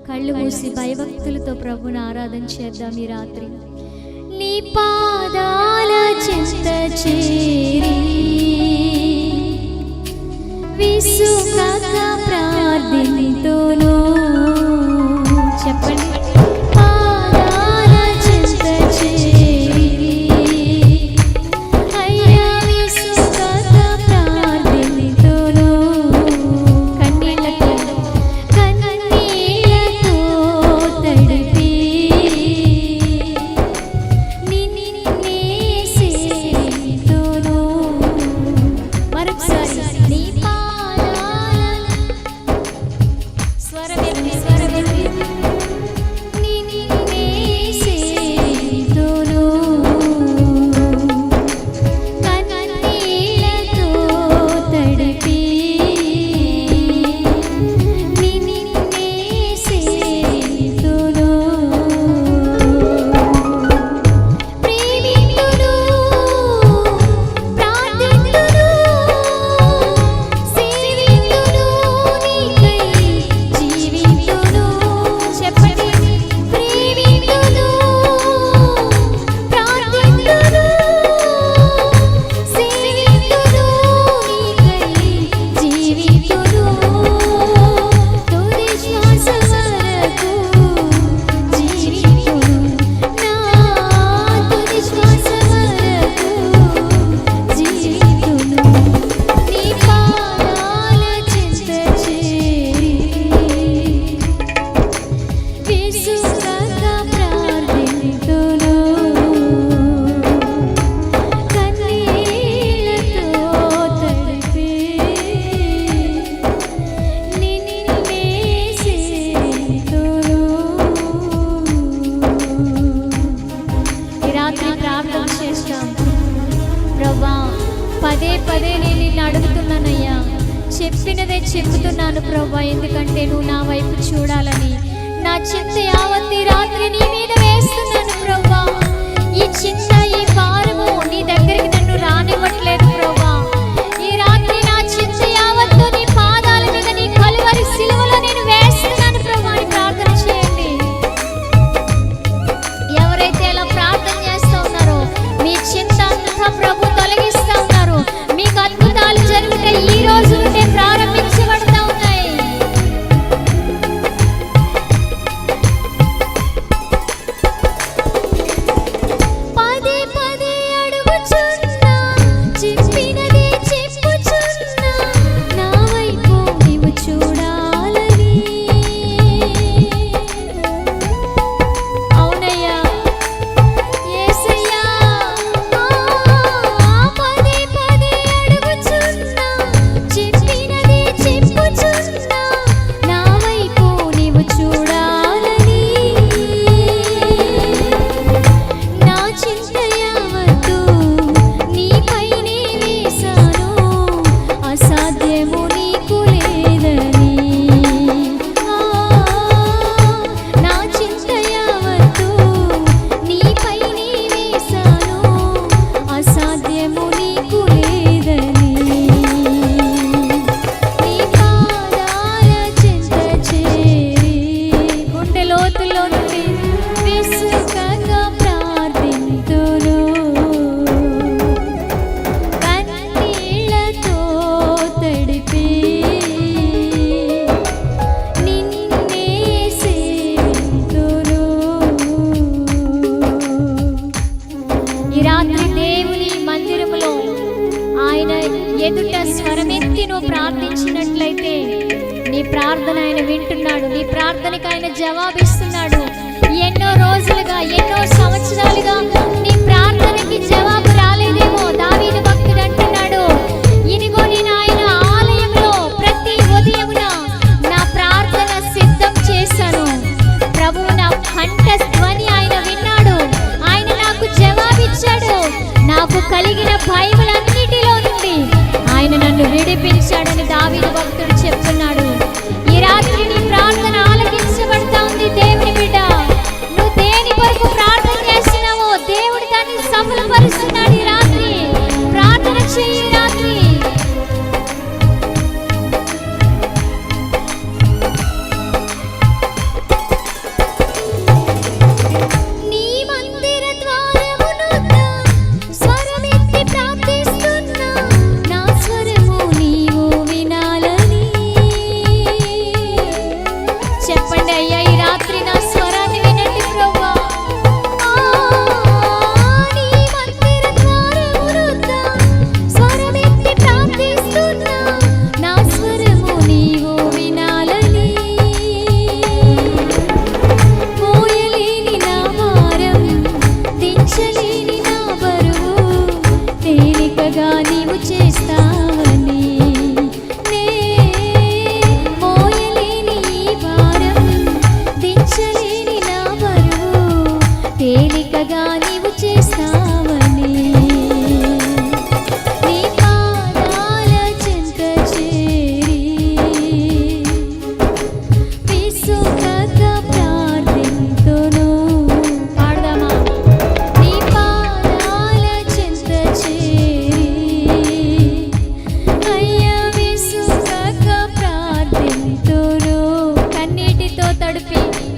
కళ్ళు మూసి భయభక్తులతో ప్రభుని ఆరాధన చేద్దాం ఈ రాత్రి. నీ పాదాల చెంత చేరి విసుకక ప్రార్థనతోను చెప్పండి. పాదాల చెంత చేరి అయ్యా విసుకక ప్రార్థనతోను కన్నీళ్లతో తడిపి నిన్నే సేవితును. మరొకసారి నీ పాదాల స్వరమెత్తి నిన్నే సేవితును. కన్నీళ్లతో తడిపి నిన్నే సేవితును. ప్రేమితును ప్రార్థితును సేవితును నీకై జీవితును. చెప్పండి. ప్రేమితును ప్రార్థితును సేవితును నీకై జీవితును. తుది శ్వాస వరకు జీవితును. నా తుది శ్వాస వరకు జీవితును. నీ పాదాల చెంత చేరి విసుకక ప్రార్థితును. కన్నీళ్లతో తడిపి నిన్నే సేవితును. ఈ రాత్రి ప్రార్థన చేస్తాం. ప్రభా, పదే పదే నేను నిన్ను అడుగుతున్నానయ్యా, చెప్పినదే చెబుతున్నాను ప్రభా, ఎందుకంటే నువ్వు నా వైపు చూడాలని. నా చింత యావత్ ఈ రాత్రి నీ మీద వేస్తున్నాను ప్రభా. ఈ చింత ఈ భారము నీ దగ్గరికి నన్ను రానివ్వట్లేదు ప్రభా. ఈ రాత్రి నా చింత యావత్తు నీ పాదాల మీద నీ కలువరి సిలువలో నేను వేస్తున్నాను ప్రభా అని ప్రార్థన చేయండి. ఎవరైతే అలా ప్రార్థన చేస్తూ ఉన్నారో మీ చింత అంతా ప్రభు తొలగిస్తూ ఉన్నారు. మీకు అద్భుతాలు జరుగుతాయి. ఈ రోజు నుండే ప్రారంభించబడతా ఉన్నాయి. పదే పదే అడుగుచున్నా, చెప్పినదే చెప్పుచున్నా, నా వైపు నీవు చూడాలని. అవునయ్యా యేసయ్యా, పదే పదే అడుగుచున్నా, చెప్పినదే చెప్పుచున్నా, నా వైపు నీవు చూడాలని. నా చింత యావత్తు నీపైనే వేశాను, అసాధ్యము నీకు లేదని. నా చింత యావత్తు నీపైనే వేశాను, అసాధ్యము నీకు లేదని. నీ పాదాల చెంత చేరి గుండె లోతులో నుండి విసుకక ప్రార్థితును. కన్నీళ్లతో తడిపి నిన్నే సేవితును. ఈ రాత్రి దేవుని మందిరములో ఆయన ఎదుట స్వరమెత్తి నువ్వు ప్రార్థించినట్లయితే నీ ప్రార్థన ఆయన వింటున్నాడు. నీ ప్రార్థనకు ఆయన జవాబిస్తున్నాడు. ఎన్నో రోజులుగా ఎన్నో సంవత్సరాలుగా నీ ప్రార్థనకి జవాబు రాలేదేమో. దావీదు భక్తుడు అంటున్నాడు, ఇదిగో నేను ఆయన ఆలయంలో ప్రతి ఉదయమున నా ప్రార్థన సిద్ధం చేశాను. ప్రభువు నా కంఠ ధ్వని ఆయన విన్నాడు. ఆయన నాకు జవాబిచ్చాడు. నాకు కలిగిన భయములన్నిటిలో నుండి ఆయన నన్ను విడిపించాడని దావీదు భక్తుడు చెప్తున్నాడు. ఈ రాత్రి నీ ప్రార్థన ఆలకించబడతా ఉంది. దేవుని బిడ్డ, నువ్వు దేని కొరకు ప్రార్థన చేస్తున్నావో దేవుడు దాన్ని సఫలపరుస్తున్నాడు. ఈ రాత్రి నడిపి